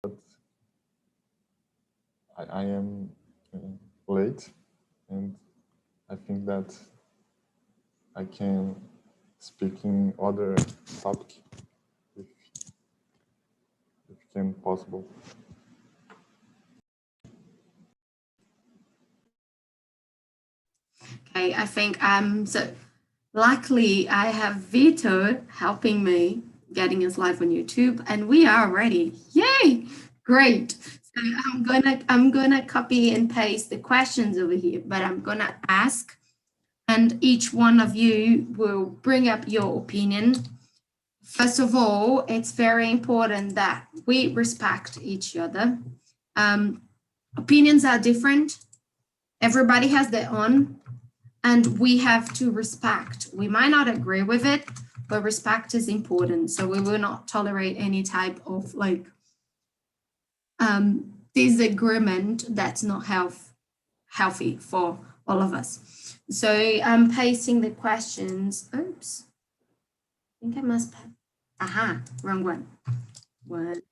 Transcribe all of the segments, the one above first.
but I am late, and I think that I can speak in other topic if can possible. Okay, I think so luckily I have Vito helping me getting us live on YouTube, and we are ready. Yay! Great. So I'm gonna copy and paste the questions over here, but I'm gonna ask, and each one of you will bring up your opinion. First of all, it's very important that we respect each other. Opinions are different. Everybody has their own, and we have to respect. We might not agree with it, but respect is important. So we will not tolerate any type of like disagreement that's not healthy for all of us. So I'm pasting the questions. Oops. I think I must. Aha, wrong one. 1,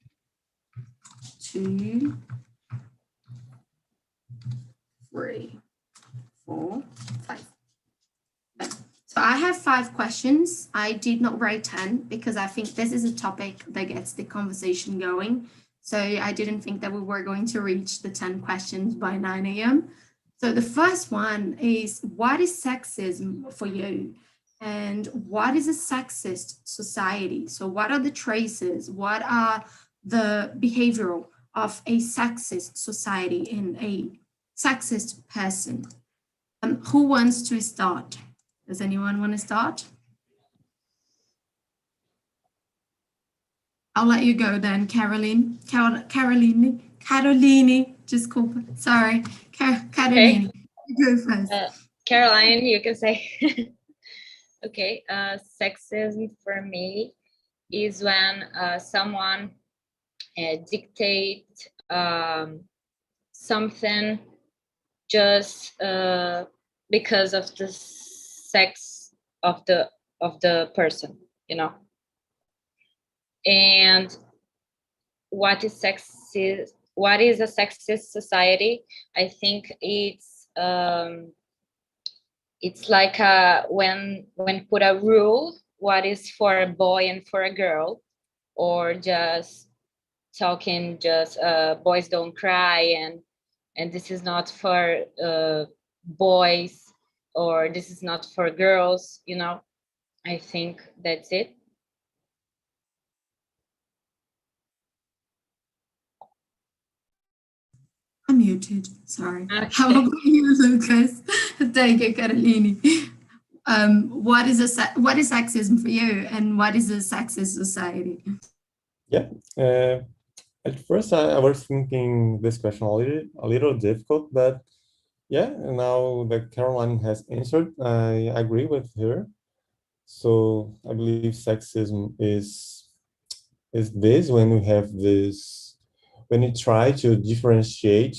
2, 3, 4, 5. So I have 5 questions. I did not write 10 because I think this is a topic that gets the conversation going. So I didn't think that we were going to reach the 10 questions by 9 a.m. So the first one is, what is sexism for you? And what is a sexist society? So what are the traces? What are the behavioral of a sexist society in a sexist person? Who wants to start? Does anyone want to start? I'll let you go then, Caroline. Caroline, just call. Sorry, Caroline. Okay. You go first. Caroline, you can say. Okay. Sexism for me is when someone dictates something just because of the sex of the person, you know. And what is sexist? What is a sexist society? I think it's like when put a rule what is for a boy and for a girl, or just talking just boys don't cry, and this is not for boys, or this is not for girls, you know. I think that's it. I'm muted. Sorry. Okay. How about you, Lucas? Thank you, Caroline. What is sexism for you, and what is a sexist society? Yeah. At first, I was thinking this question a little difficult, but yeah, now that Caroline has answered, I agree with her. So I believe sexism is this when we have this, when you try to differentiate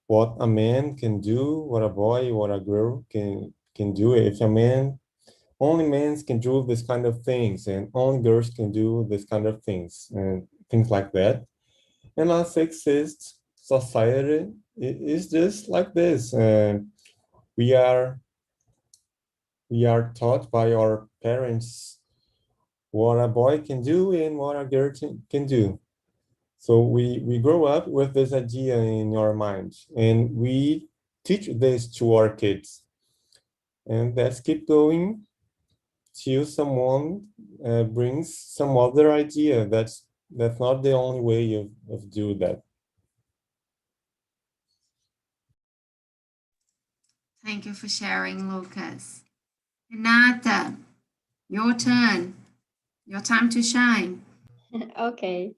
what a man can do, what a boy, what a girl can do. If a man, only men can do this kind of things, and only girls can do this kind of things, and things like that. And a sexist society is just like this. We are taught by our parents what a boy can do and what a girl can do. So we grow up with this idea in our mind, and we teach this to our kids. And let's keep going till someone brings some other idea. That's not the only way of doing that. Thank you for sharing, Lucas. Renata, your turn. Your time to shine. Okay.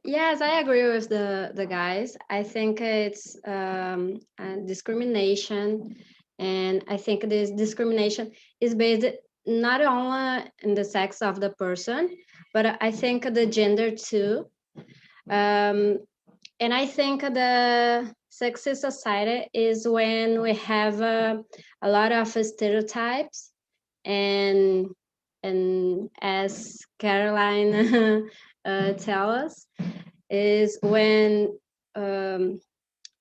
Yes, I agree with the guys. I think it's discrimination, and I think this discrimination is based not only in the sex of the person, but I think the gender too. And I think the sexist society is when we have a lot of stereotypes, and as Caroline tell us is when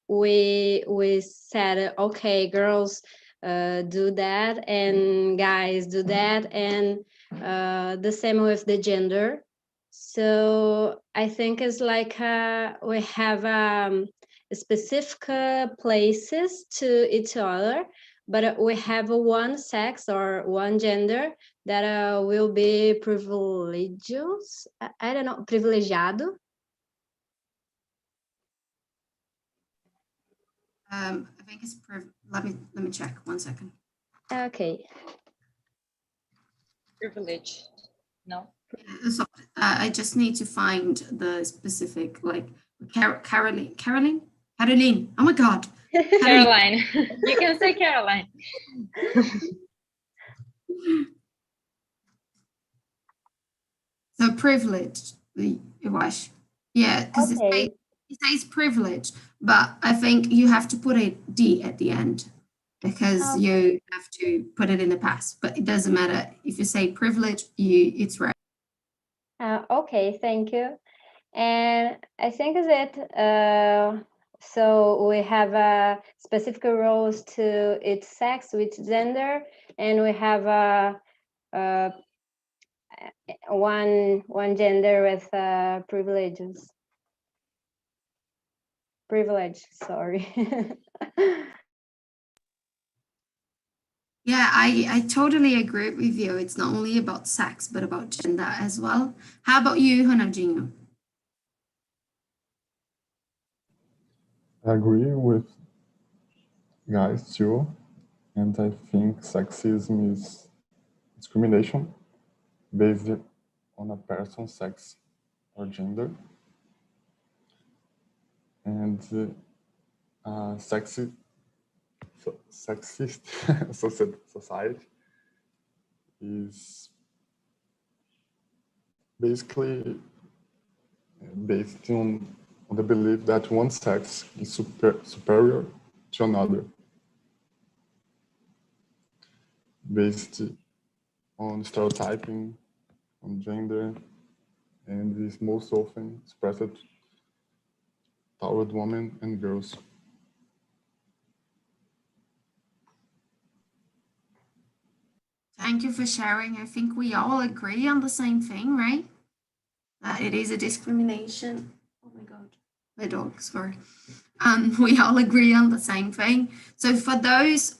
we said, okay, girls do that and guys do that, and the same with the gender. So I think it's like we have specific places to each other, but we have one sex or one gender that will be privileged. I don't know, privilegiado. I think it's let me check 1 second. Okay. Privilege. No. So, I just need to find the specific, like Caroline. Oh my God. Caroline. You can say Caroline. So privileged, eu acho. Yeah, because Okay. it says privilege, but I think you have to put a D at the end because you have to put it in the past. But it doesn't matter if you say privilege, it's right. Okay, thank you. And I think is it. So we have specific roles to each sex, which gender, and we have one gender with privileges. Privilege, sorry. Yeah, I totally agree with you. It's not only about sex, but about gender as well. How about you, Ronaldinho? I agree with guys too, and I think sexism is discrimination based on a person's sex or gender, and sexist society is basically based on the belief that one sex is superior to another, based on stereotyping, on gender, and is most often expressed toward women and girls. Thank you for sharing. I think we all agree on the same thing, right? That it is a discrimination. Oh my God, my dog, sorry. We all agree on the same thing. So for those,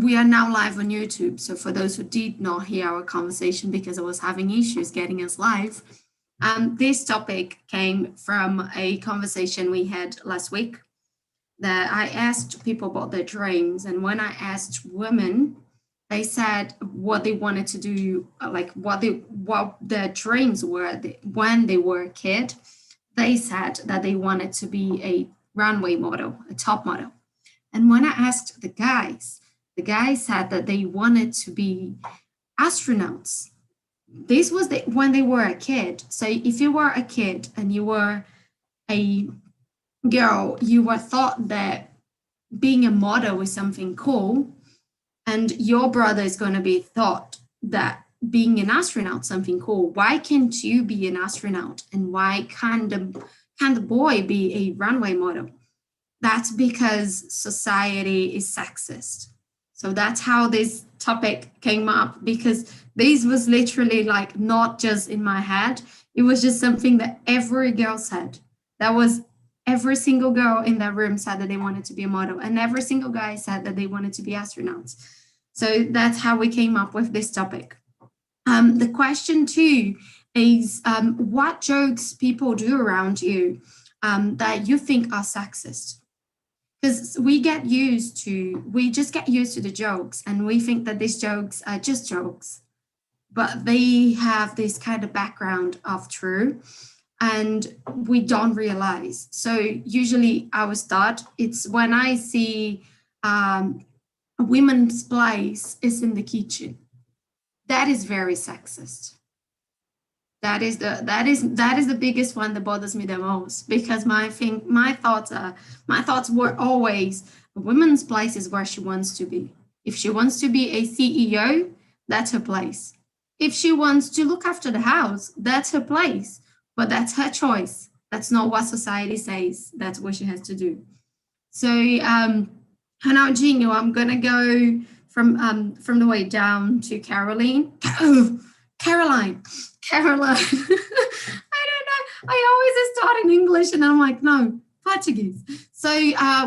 we are now live on YouTube. So for those who did not hear our conversation because I was having issues getting us live, this topic came from a conversation we had last week that I asked people about their dreams. And when I asked women, they said what they wanted to do, like what their dreams were when they were a kid. They said that they wanted to be a runway model, a top model. And when I asked the guys said that they wanted to be astronauts. This was when they were a kid. So if you were a kid and you were a girl, you were thought that being a model was something cool, and your brother is going to be thought that being an astronaut something cool. Why can't you be an astronaut, and why can't the boy be a runway model? That's because society is sexist. So that's how this topic came up, because this was literally like not just in my head. It was just something that every girl said. That was every single girl in that room said that they wanted to be a model, and every single guy said that they wanted to be astronauts. So that's how we came up with this topic. The question too is what jokes people do around you that you think are sexist? Because we just get used to the jokes, and we think that these jokes are just jokes, but they have this kind of background of true, and we don't realize. So usually our start, it's when I see a women's place is in the kitchen. That is very sexist. That is the biggest one that bothers me the most, because my thoughts were always a woman's place is where she wants to be. If she wants to be a CEO, that's her place. If she wants to look after the house, that's her place, but that's her choice. That's not what society says. That's what she has to do. So, Ronaldinho, I'm gonna go from the way down to Caroline. Caroline. I don't know. I always start in English and I'm like, no, Portuguese. So,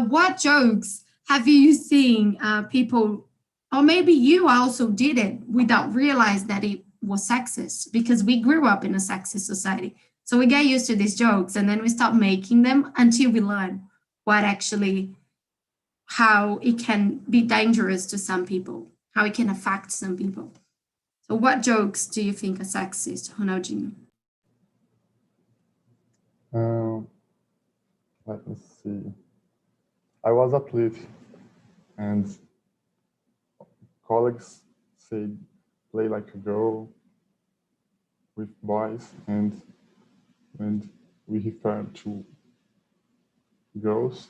what jokes have you seen people, or maybe you also did it without realize that it was sexist, because we grew up in a sexist society. So we get used to these jokes and then we stop making them until we learn what actually, how it can be dangerous to some people, how it can affect some people. So what jokes do you think are sexist, Ronaldinho? Let me see. I was athlete, and colleagues say play like a girl with boys, and when we refer to girls,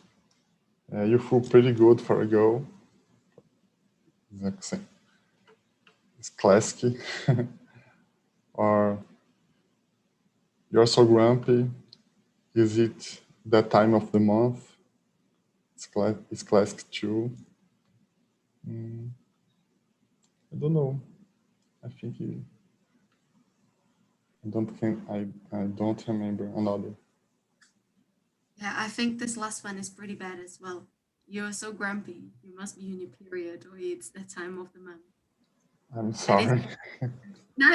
you feel pretty good for a girl. It's classic. Or you're so grumpy. Is it that time of the month? It's classic too. I don't know. I think I don't remember another. Yeah, I think this last one is pretty bad as well. You're so grumpy. You must be in your period, or it's that time of the month. I'm sorry. No.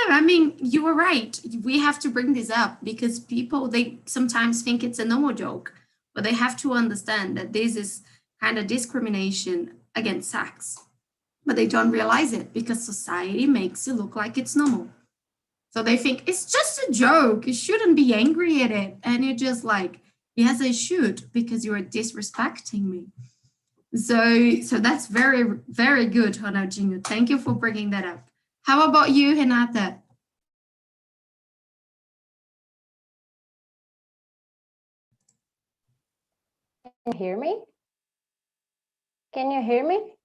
I mean, you were right. We have to bring this up because people, they sometimes think it's a normal joke, but they have to understand that this is kind of discrimination against sex. But they don't realize it because society makes it look like it's normal. So they think it's just a joke. You shouldn't be angry at it. And you're just like, yes, I should, because you are disrespecting me. So that's very, very good, Ronaldinho. Thank you for bringing that up. How about you, Renata? Can you hear me? Can you hear me?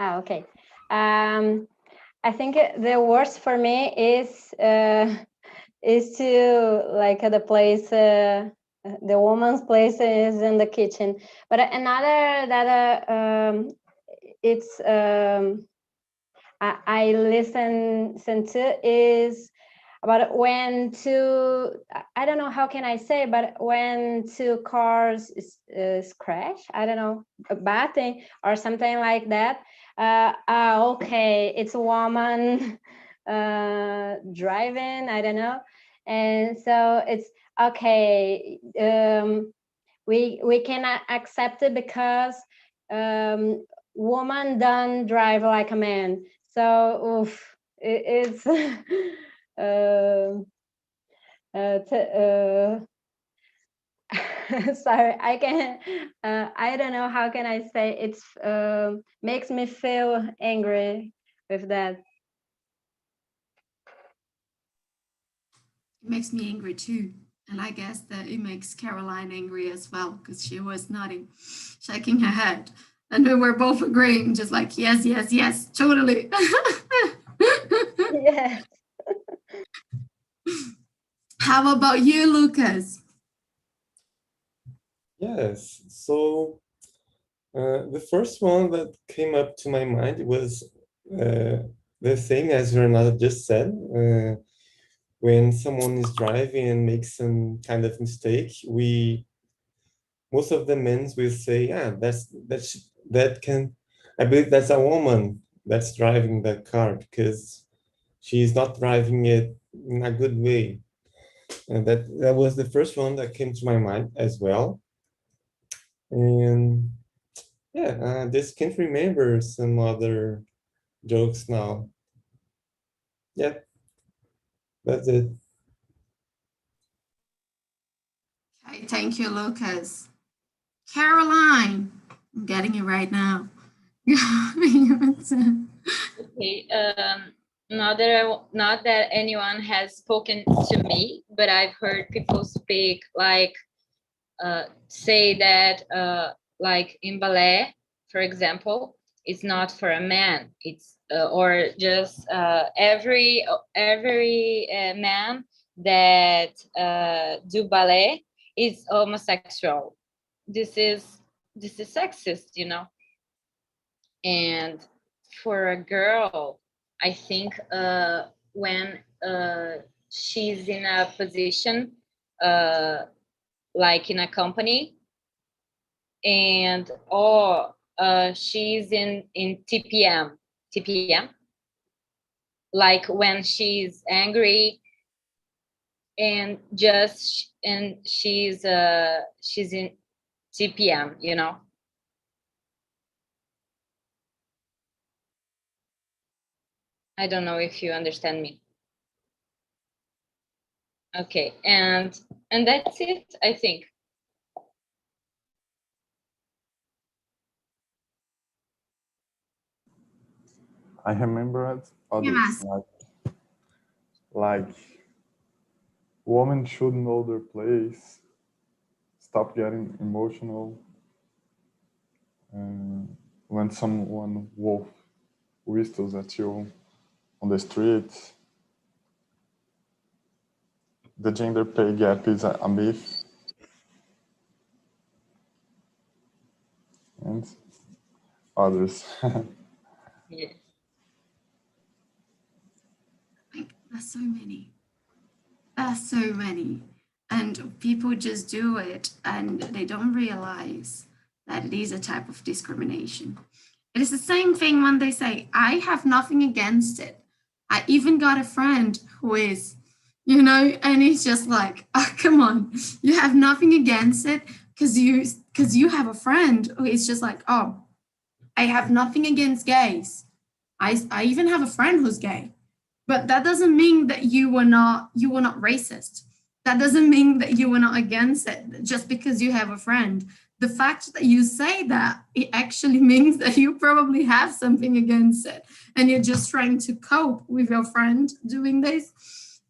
Okay. I think the worst for me is to like the place, the woman's place is in the kitchen. But another that it's I listen to is about when two, I don't know how can I say, but when two cars crash, I don't know, a bad thing or something like that. Okay, it's a woman driving, I don't know. And so it's okay, we cannot accept it because woman don't drive like a man. So oof, it's sorry, I can I don't know how can I say, it's makes me feel angry with that. It makes me angry too. And I guess that it makes Caroline angry as well, because she was nodding, shaking her head. And we were both agreeing, just like, yes, yes, yes, totally. Yeah. How about you, Lucas? Yes, so the first one that came up to my mind was the same as Renata just said. When someone is driving and makes some kind of mistake, most of the men will say, "Yeah, I believe that's a woman that's driving that car because she's not driving it in a good way." And that was the first one that came to my mind as well. And yeah, I just can't remember some other jokes now. Yeah, that's it. Okay, thank you, Lucas. Caroline, I'm getting it right now. Okay, not that anyone has spoken to me, but I've heard people speak like say that like in ballet, for example, it's not for a man, it's or just every man that do ballet is homosexual. This is sexist, you know. And for a girl, I think when she's in a position like in a company, and she's in TPM, like when she's angry and she's in TPM, you know. I don't know if you understand me. Okay, and that's it, I think. I remembered others, Yes. like women should know their place, stop getting emotional when someone wolf whistles at you on the street. The gender pay gap is a myth. And others. Yeah. There's so many. There's so many. And people just do it and they don't realize that it is a type of discrimination. It is the same thing when they say, I have nothing against it. I even got a friend who is, you know, and he's just like, oh, come on, you have nothing against it because you have a friend who is just like, oh, I have nothing against gays. I even have a friend who's gay. But that doesn't mean that you were not racist. That doesn't mean that you were not against it just because you have a friend. The fact that you say that, it actually means that you probably have something against it and you're just trying to cope with your friend doing this.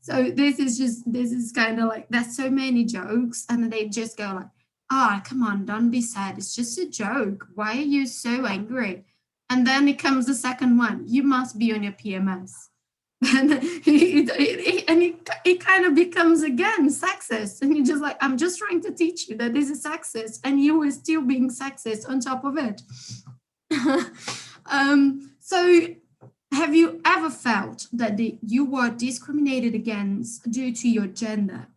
So this is kind of like, there's so many jokes and they just go like, ah, come on, don't be sad. It's just a joke. Why are you so angry? And then it comes the second one. You must be on your PMS. And it kind of becomes again sexist, and you're just like, I'm just trying to teach you that this is sexist and you are still being sexist on top of it. So have you ever felt that you were discriminated against due to your gender?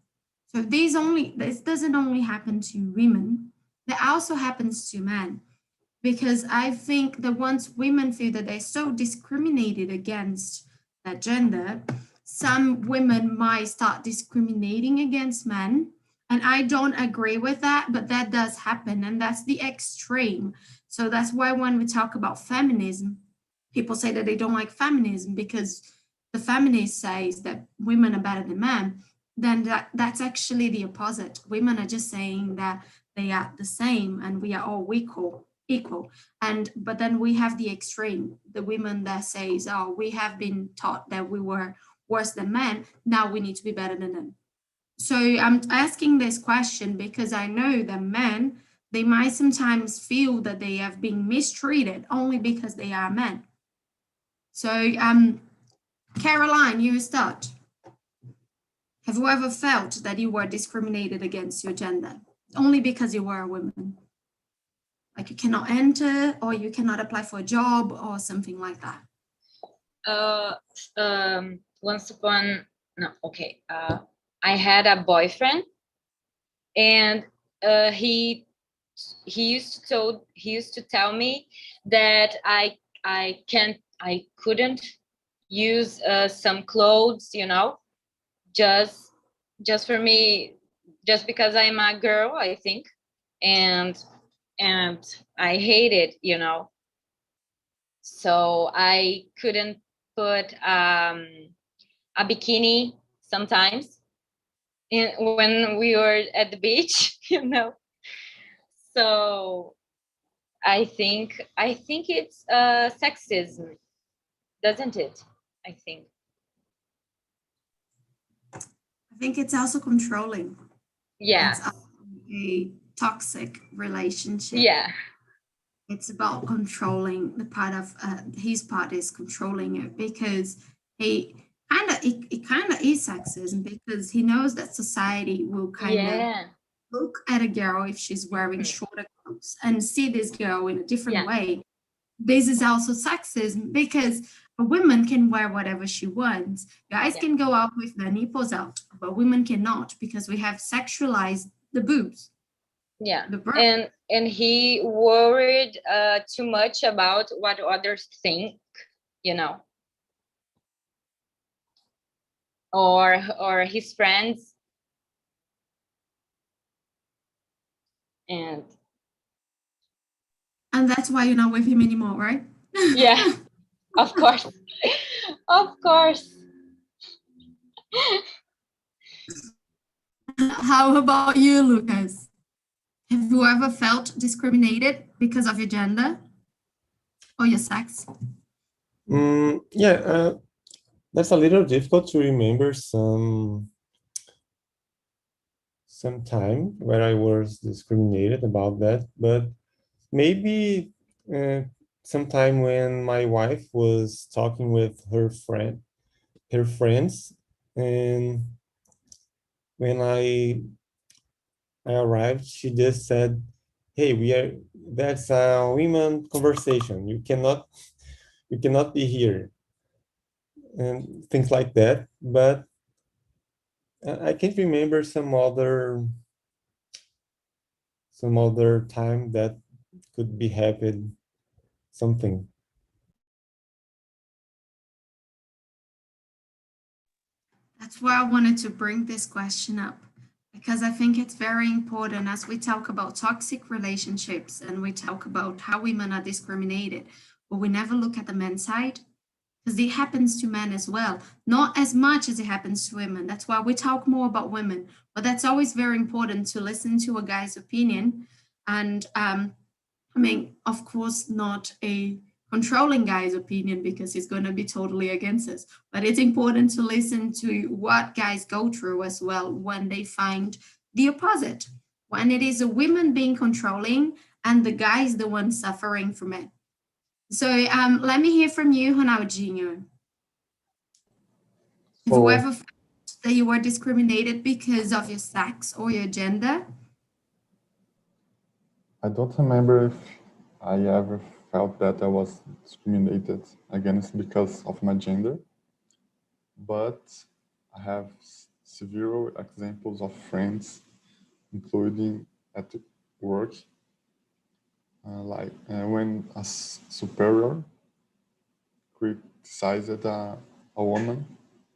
So this doesn't only happen to women, that also happens to men. Because I think that once women feel that they're so discriminated against that gender, some women might start discriminating against men. And I don't agree with that, but that does happen. And that's the extreme. So that's why when we talk about feminism, people say that they don't like feminism because the feminist says that women are better than men. Then that's actually the opposite. Women are just saying that they are the same and we are all equal. But then we have the extreme, the women that says, oh, we have been taught that we were worse than men, now we need to be better than them. So I'm asking this question because I know that men, they might sometimes feel that they have been mistreated only because they are men. So Caroline, you start. Have you ever felt that you were discriminated against your gender only because you were a woman? Like you cannot enter or you cannot apply for a job or something like that? I had a boyfriend, and he used to tell me that I couldn't use some clothes, you know, just for me, just because I'm a girl, I think, and I hate it, you know. So I couldn't put a bikini sometimes when we were at the beach, you know. So I think it's sexism, doesn't it? I think it's also controlling. Yeah. It's also a toxic relationship. Yeah. It's about controlling the part of his part is controlling it, because it kind of is sexism, because he knows that society will kind of Yeah. look at a girl if she's wearing shorter clothes and see this girl in a different Yeah. way. This is also sexism, because a woman can wear whatever she wants. Guys Yeah. can go out with their nipples out, but women cannot, because we have sexualized the boobs. Yeah. The breast. And he worried too much about what others think, you know, or his friends. And that's why you're not with him anymore, right? yeah, of course. Of course. How about you, Lucas? Have you ever felt discriminated because of your gender or your sex? Yeah, that's a little difficult to remember some time where I was discriminated about that, but maybe sometime when my wife was talking with her friends, and when I arrived, she just said, "Hey, that's a women conversation. You cannot be here," and things like that. But I can't remember some other time that could be happened something. That's why I wanted to bring this question up, because I think it's very important as we talk about toxic relationships and we talk about how women are discriminated, but we never look at the men's side, because it happens to men as well, not as much as it happens to women. That's why we talk more about women, but that's always very important to listen to a guy's opinion. And I mean, of course, not a controlling guy's opinion, because he's going to be totally against us. But it's important to listen to what guys go through as well when they find the opposite, when it is a woman being controlling and the guy is the one suffering from it. So let me hear from you, Ronaldinho. Have you So ever felt that you were discriminated because of your sex or your gender? I don't remember if I ever felt that I was discriminated against because of my gender, but I have several examples of friends, including at work, like when a superior criticized a woman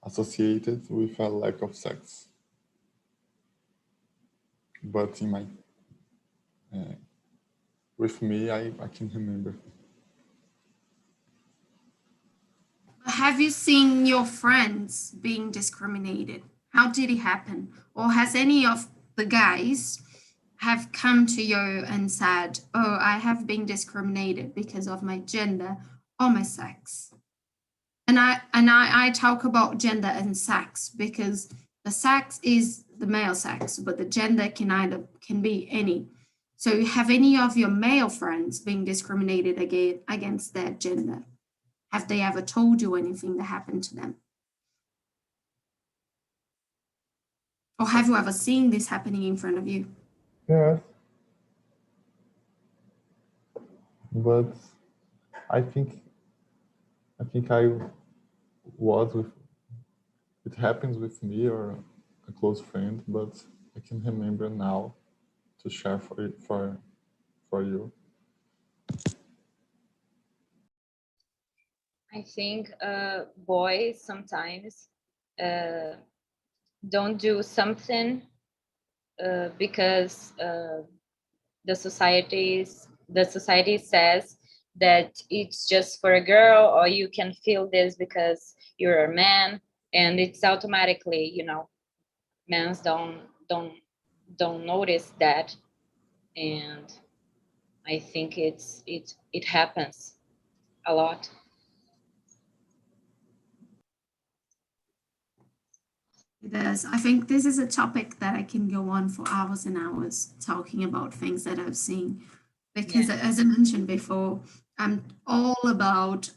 associated with a lack of sex. But in my with me, I can remember. Have you seen your friends being discriminated? How did it happen? Or has any of the guys have come to you and said, "Oh, I have been discriminated because of my gender or my sex"? And I talk about gender and sex because the sex is the male sex, but the gender can be any. So have any of your male friends been discriminated against their gender? Have they ever told you anything that happened to them? Or have you ever seen this happening in front of you? Yes, but I think I was with it happens with me or a close friend, but I can remember now to share for you. I think boys sometimes don't do something because the society says that it's just for a girl, or you can feel this because you're a man, and it's automatically, you know, men don't notice that. And I think it happens a lot. It is. I think this is a topic that I can go on for hours and hours talking about things that I've seen. because as I mentioned before, I'm all about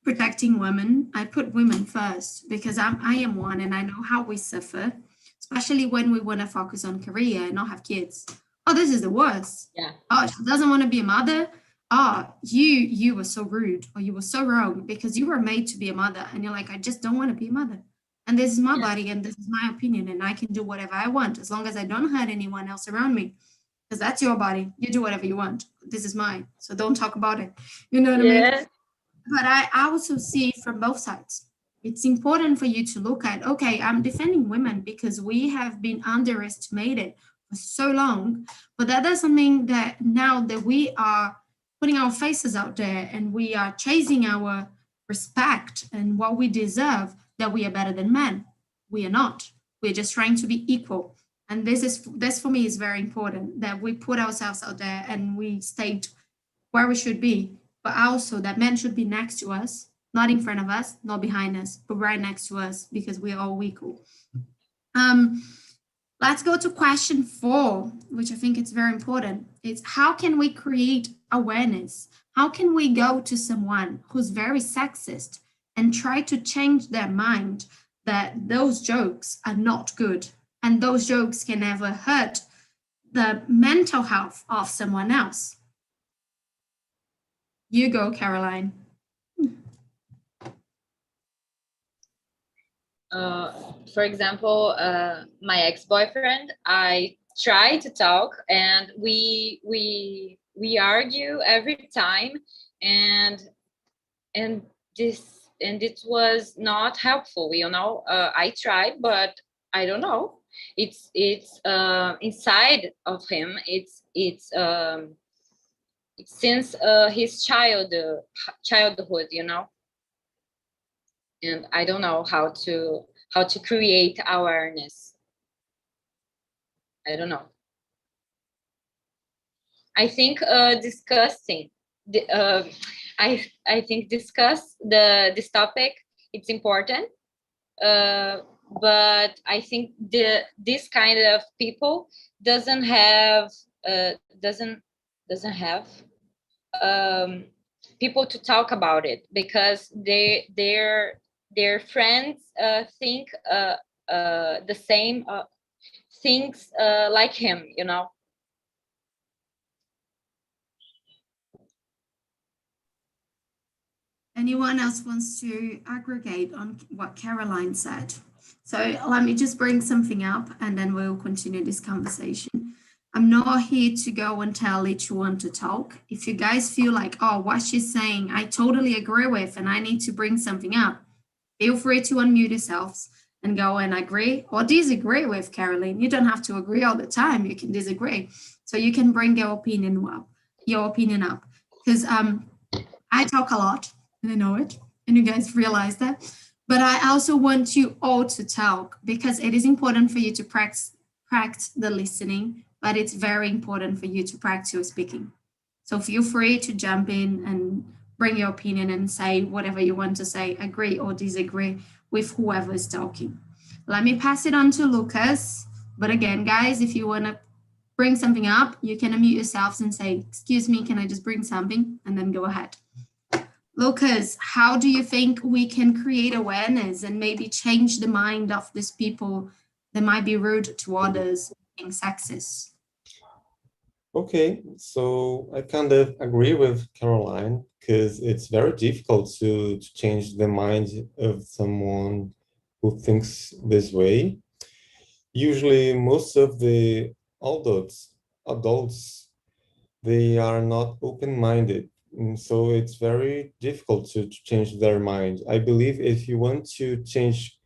protecting women. I put women first because I am one and I know how we suffer, especially when we want to focus on career and not have kids. Oh, this is the worst. Yeah. Oh, she doesn't want to be a mother. Oh, you were so rude or you were so wrong because you were made to be a mother. And you're like, I just don't want to be a mother. And this is my body and this is my opinion and I can do whatever I want as long as I don't hurt anyone else around me. Because that's your body. You do whatever you want. This is mine. So don't talk about it. You know what I mean? But I also see from both sides. It's important for you to look at, okay, I'm defending women because we have been underestimated for so long, but that doesn't mean that now that we are putting our faces out there and we are chasing our respect and what we deserve, that we are better than men. We are not. We're just trying to be equal. And this for me is very important, that we put ourselves out there and we state where we should be, but also that men should be next to us, not in front of us, not behind us, but right next to us because we're all equal. Let's go to question 4, which I think is very important. It's how can we create awareness? How can we go to someone who's very sexist and try to change their mind that those jokes are not good and those jokes can never hurt the mental health of someone else? You go, Caroline. For example, my ex-boyfriend, I try to talk and we argue every time, and it was not helpful, you know. I tried, but I don't know. It's inside of him. It's since his childhood, you know. And I don't know how to create awareness. I don't know. I think discussing I think discuss this topic, it's important. But I think this kind of people doesn't have people to talk about it because their friends think the same things like him, you know. Anyone else wants to aggregate on what Caroline said? So let me just bring something up and then we'll continue this conversation. I'm not here to go and tell each one to talk. If you guys feel like, oh, what she's saying, I totally agree with and I need to bring something up, feel free to unmute yourselves and go and agree or disagree with Caroline. You don't have to agree all the time. You can disagree. So you can bring your opinion up. Because I talk a lot and I know it, and you guys realize that. But I also want you all to talk because it is important for you to practice the listening, but it's very important for you to practice your speaking. So feel free to jump in and bring your opinion and say whatever you want to say, agree or disagree with whoever is talking. Let me pass it on to Lucas. But again, guys, if you want to bring something up, you can unmute yourselves and say, excuse me, can I just bring something? And then go ahead. Lucas, how do you think we can create awareness and maybe change the mind of these people that might be rude to others, being sexist? Okay, so I kind of agree with Caroline because it's very difficult to change the mind of someone who thinks this way. Usually, most of the adults, they are not open-minded. And so it's very difficult to change their mind. I believe if you want to change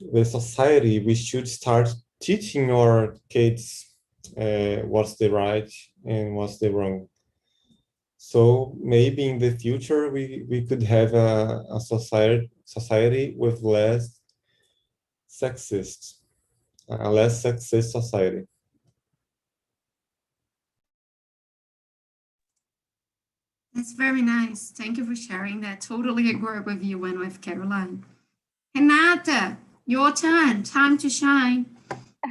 the society, we should start teaching our kids what's the right and what's the wrong. So maybe in the future we could have a society with less sexist, a less sexist society. That's very nice. Thank you for sharing that. Totally agree with you and with Caroline. Renata, your turn. Time to shine.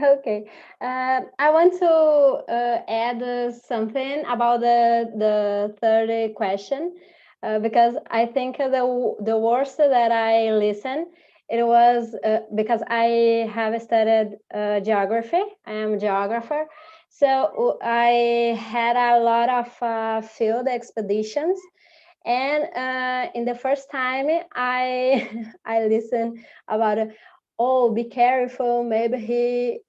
Okay. I want to add something about the third question, because I think the worst that I listened, it was because I have studied geography. I am a geographer. So I had a lot of field expeditions. And in the first time I I listened about oh, be careful, maybe he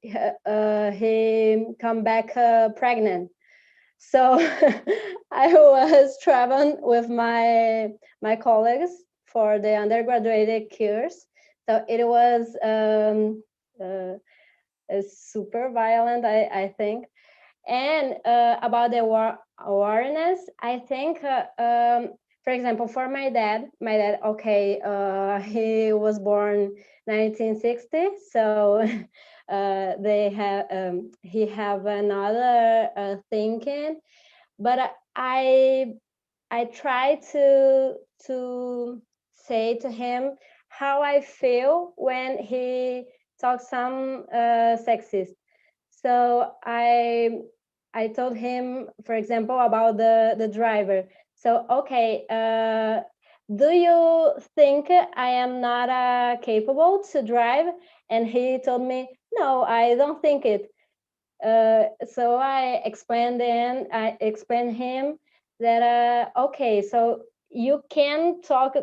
come back pregnant. So I was traveling with my colleagues for the undergraduate course. So it was super violent, I think. And about the awareness, I think, for example, for my dad, okay, he was born 1960, so they have he have another thinking, but I try to say to him how I feel when he talks some sexist. So I told him, for example, about the driver. So okay, do you think I am not capable to drive? And he told me, no, I don't think it. So I explained him that okay, so you can talk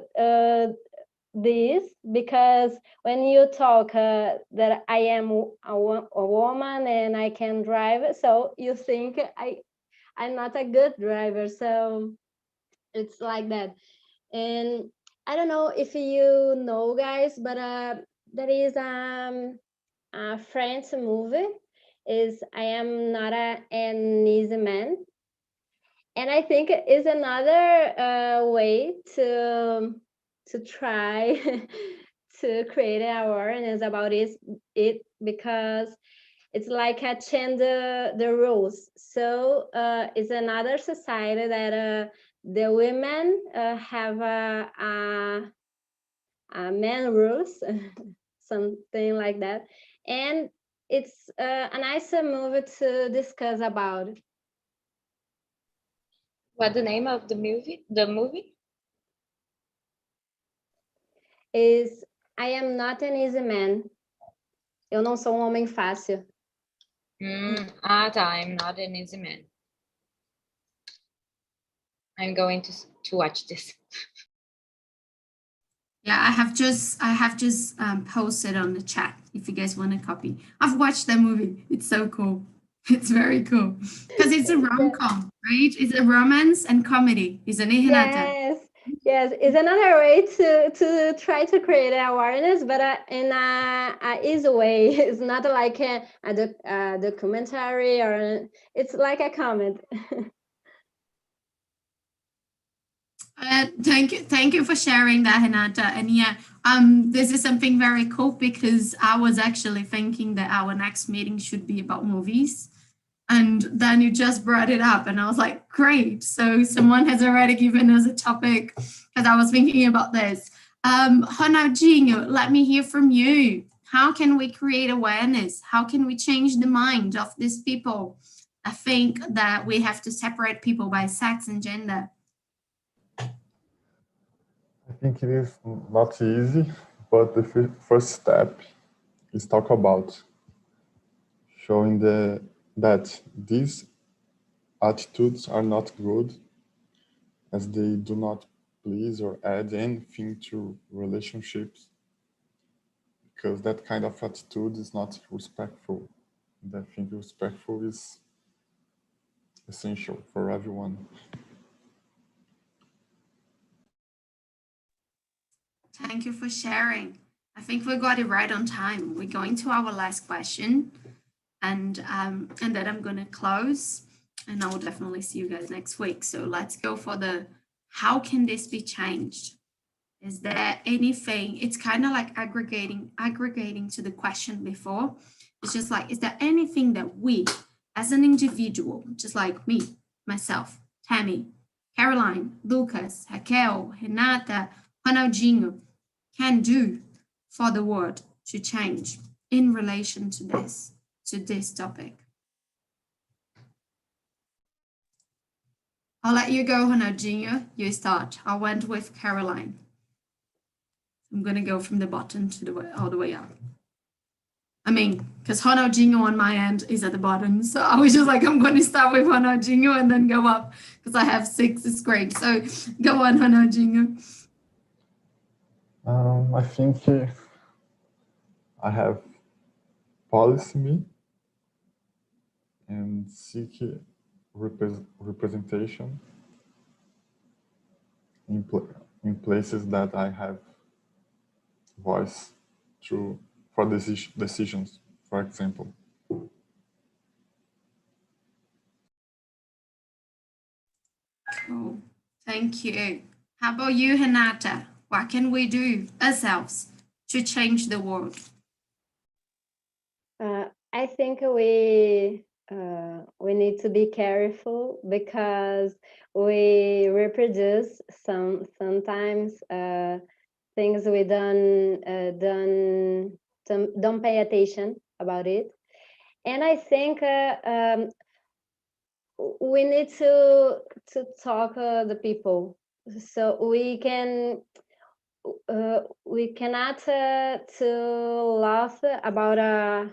this because when you talk that I am a woman and I can drive, so you think I'm not a good driver. So it's like that. And I don't know if you know, guys, but there is a French movie is I Am Not an Easy Man. And I think it is another way to try to create awareness about it because it's like a change the rules. So it's another society that the women have a man rules, something like that. And it's a nice movie to discuss about. What the name of the movie? The movie? Is I am not an easy man. Eu não sou homem fácil. I'm not an easy man. I'm going to watch this. Yeah, I have just posted on the chat if you guys want a copy. I've watched that movie. It's so cool. It's very cool because it's a rom-com, right? It's a romance and comedy, isn't it, Renata? Yes, it's another way to try to create awareness, but in a easy way. It's not like a documentary, or it's like a comment. Thank you for sharing that, Renata. And yeah, this is something very cool because I was actually thinking that our next meeting should be about movies. And then you just brought it up, and I was like, great. So someone has already given us a topic because I was thinking about this. Ronaldinho, let me hear from you. How can we create awareness? How can we change the mind of these people? I think that we have to separate people by sex and gender. I think it is not easy, but the first step is talk about showing that these attitudes are not good, as they do not please or add anything to relationships, because that kind of attitude is not respectful. And I think respectful is essential for everyone. Thank you for sharing. I think we got it right on time. We're going to our last question, and then I'm going to close, and I will definitely see you guys next week. So let's go for the how can this be changed? Is there anything? It's kind of like aggregating to the question before. It's just like, is there anything that we, as an individual, just like me, myself, Tammy, Caroline, Lucas, Raquel, Renata, Ronaldinho, can do for the world to change in relation to this? to this topic? I'll let you go, Ronaldinho. You start. I went with Caroline. I'm going to go from the bottom to all the way up. I mean, because Ronaldinho on my end is at the bottom. So I was just like, I'm going to start with Ronaldinho and then go up because I have 6. It's great. So go on, Ronaldinho. I think I have policy me and seek representation in places that I have voice for decisions, for example. Cool. Thank you. How about you, Renata? What can we do ourselves to change the world? I think we need to be careful because we reproduce sometimes things we don't pay attention about it, and I think we need to talk the people, so we cannot to laugh about a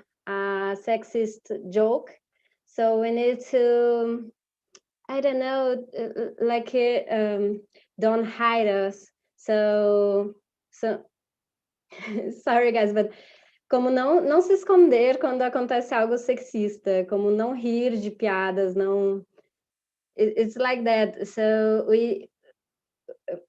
sexist joke. So we need to, I don't know, like don't hide us. So sorry guys, but como não se esconder quando acontece algo sexista, como não rir de piadas, não. It's like that. So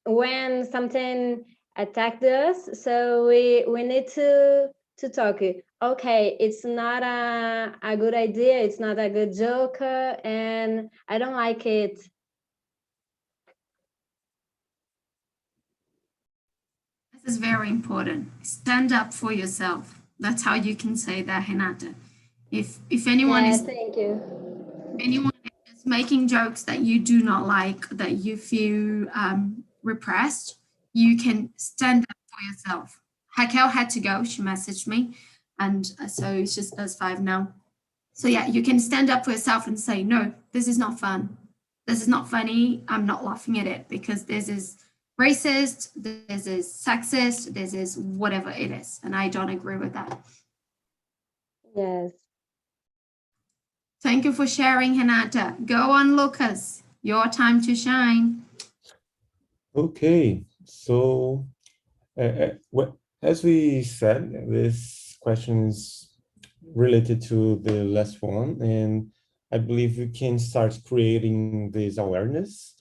when something attacked us, so we need to talk. Okay, it's not a good idea. It's not a good joke, and I don't like it. This is very important. Stand up for yourself. That's how you can say that, Renata. If anyone is thank you. Anyone is making jokes that you do not like, that you feel repressed, you can stand up for yourself. Raquel had to go. She messaged me, and so it's just us 5 now. So yeah, you can stand up for yourself and say, no, this is not fun. This is not funny. I'm not laughing at it because this is racist, this is sexist, this is whatever it is. And I don't agree with that. Yes. Thank you for sharing, Renata. Go on, Lucas. Your time to shine. Okay, so as we said, this question is related to the last one, and I believe we can start creating this awareness.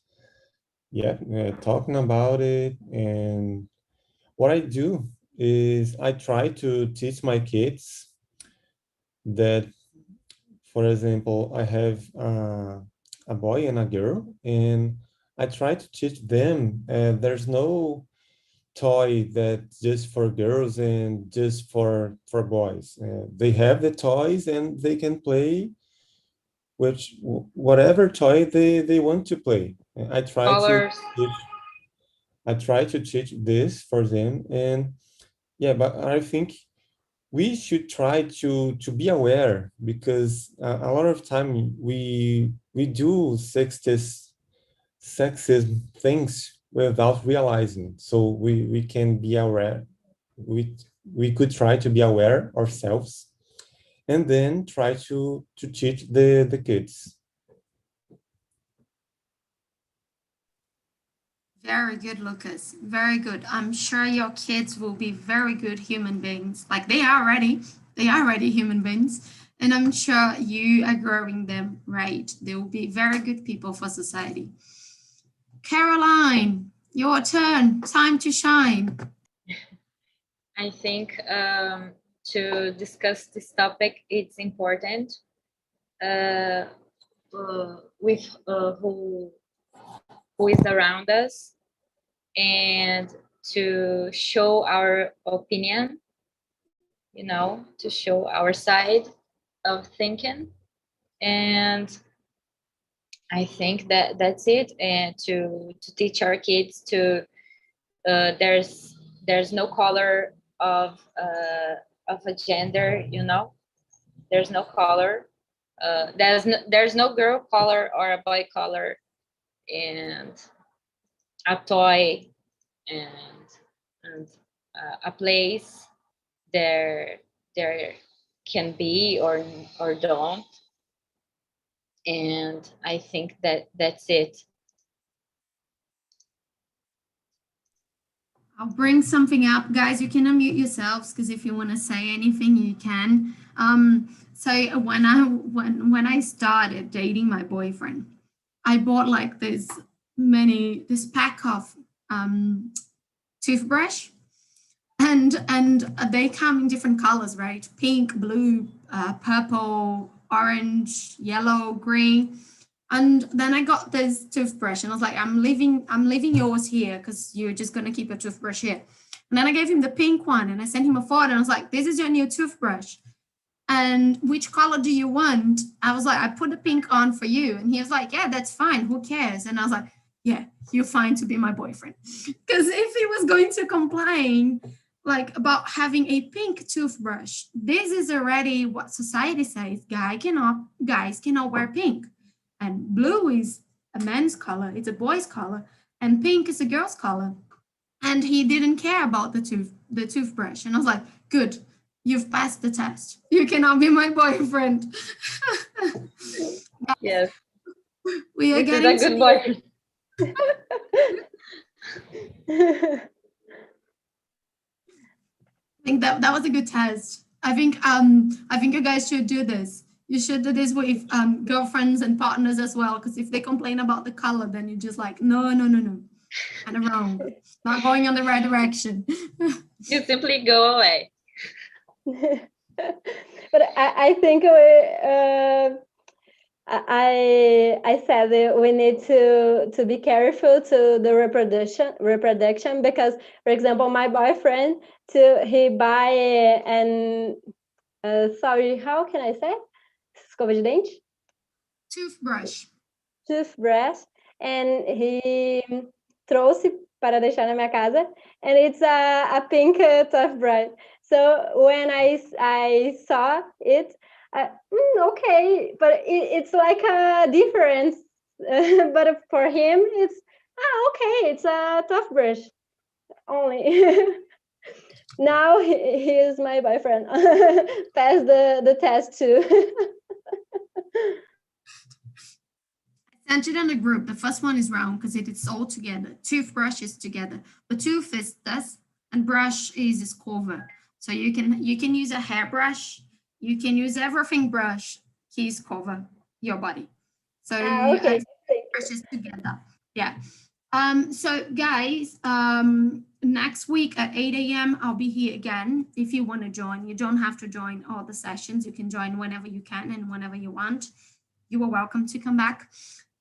Yeah, talking about it. And what I do is I try to teach my kids that, for example, I have a boy and a girl, and I try to teach them there's no toy that's just for girls and just for boys. They have the toys and they can play with whatever toy they want to play. I try to teach this for them, and yeah, but I think we should try to be aware, because a lot of time we do sexist things without realizing. So we can be aware. We could try to be aware ourselves, and then try to teach the kids. Very good, Lucas. Very good. I'm sure your kids will be very good human beings. Like they are already human beings. And I'm sure you are growing them right. They will be very good people for society. Caroline, your turn. Time to shine. I think to discuss this topic, it's important with who is around us, and to show our opinion, to show our side of thinking. And I think that's it. And to teach our kids to there's no color of a gender, there's no color. There's no girl color or a boy color, and a toy and a place there can be or don't. And I think that's it. I'll bring something up, guys. You can unmute yourselves because if you want to say anything, you can. So when I started dating my boyfriend, I bought like this pack of toothbrush, and they come in different colors, right? Pink, blue, purple, orange, yellow, green. And then I got this toothbrush and I was like, I'm leaving yours here because you're just going to keep your toothbrush here. And then I gave him the pink one and I sent him a photo and I was like, this is your new toothbrush. And which color do you want? I was like, I put the pink on for you. And he was like, yeah, that's fine. Who cares? And I was like, yeah, you're fine to be my boyfriend. Because if he was going to complain like about having a pink toothbrush, this is already what society says. Guys cannot wear pink. And blue is a man's color, it's a boy's color, and pink is a girl's color. And he didn't care about the toothbrush. And I was like, good, you've passed the test. You cannot be my boyfriend. Yes. We are this getting is a good boyfriend. I think that was a good test. I think you guys should do this. You should do this with girlfriends and partners as well, because if they complain about the color, then you're just like, no, kind of wrong, not going in the right direction. You simply go away. But I think I said that we need to be careful to the reproduction because, for example, my boyfriend he buy and sorry, how can I say? Escova de dente? Toothbrush, and he trouxe para deixar na minha casa, and it's a pink toothbrush. So when I saw it, okay, but it's like a difference. But for him, it's okay. It's a toothbrush only. Now he is my boyfriend. Pass the test too. I sent it on the group. The first one is wrong because it is all together. Toothbrush is together. But tooth is this, and brush is escova. So you can use a hairbrush. You can use everything brush. Keys cover your body. So okay. brush is together. Yeah. So guys, next week at 8 a.m. I'll be here again. If you want to join, you don't have to join all the sessions. You can join whenever you can and whenever you want. You are welcome to come back,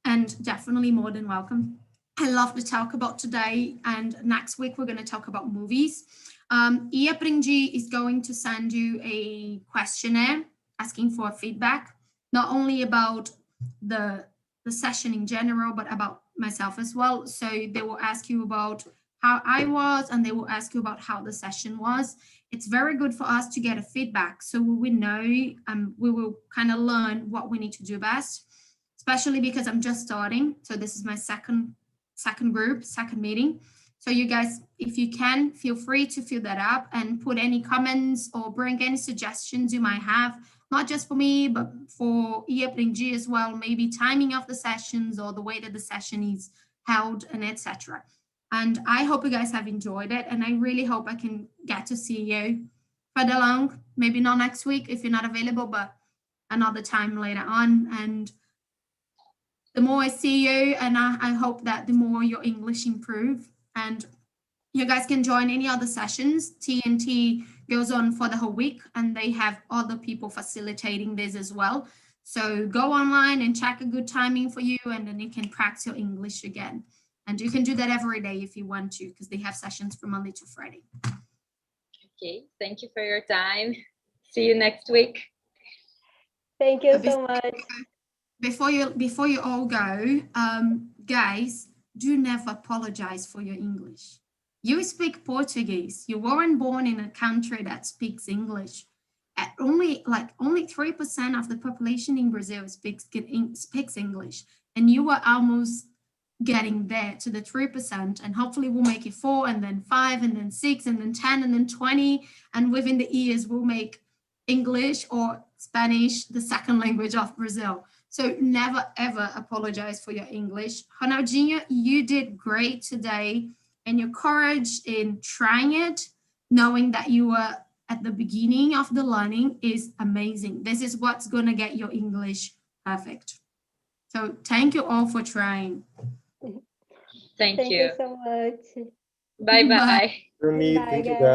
and definitely more than welcome. I love to talk about today, and next week we're going to talk about movies. Aprendi is going to send you a questionnaire asking for feedback, not only about the session in general, but about myself as well. So they will ask you about how I was, and they will ask you about how the session was. It's very good for us to get a feedback, so we know, we will kind of learn what we need to do best, especially because I'm just starting. So this is my second meeting. So you guys, if you can, feel free to fill that up and put any comments or bring any suggestions you might have, not just for me, but for Aprendi as well, maybe timing of the sessions or the way that the session is held and etc. And I hope you guys have enjoyed it, and I really hope I can get to see you further along, maybe not next week if you're not available, but another time later on. And the more I see you, and I hope that the more your English improve, and you guys can join any other sessions. TNT goes on for the whole week, and they have other people facilitating this as well. So go online and check a good timing for you, and then you can practice your English again. And you can do that every day if you want to, because they have sessions from Monday to Friday. Okay, thank you for your time. See you next week. Thank you so much. Before you all go, guys, do never apologize for your English. You speak Portuguese. You weren't born in a country that speaks English. only 3% of the population in Brazil speaks English, and you are almost getting there to the 3%, and hopefully we'll make it 4, and then 5, and then 6, and then 10, and then 20, and within the years we'll make English or Spanish the second language of Brazil. So never ever apologize for your English. Ronaldinho, you did great today, and your courage in trying it, knowing that you were at the beginning of the learning, is amazing. This is what's gonna get your English perfect. So thank you all for trying. Thank Thank you. you so much. Bye bye. Thank you, Bye, guys. guys.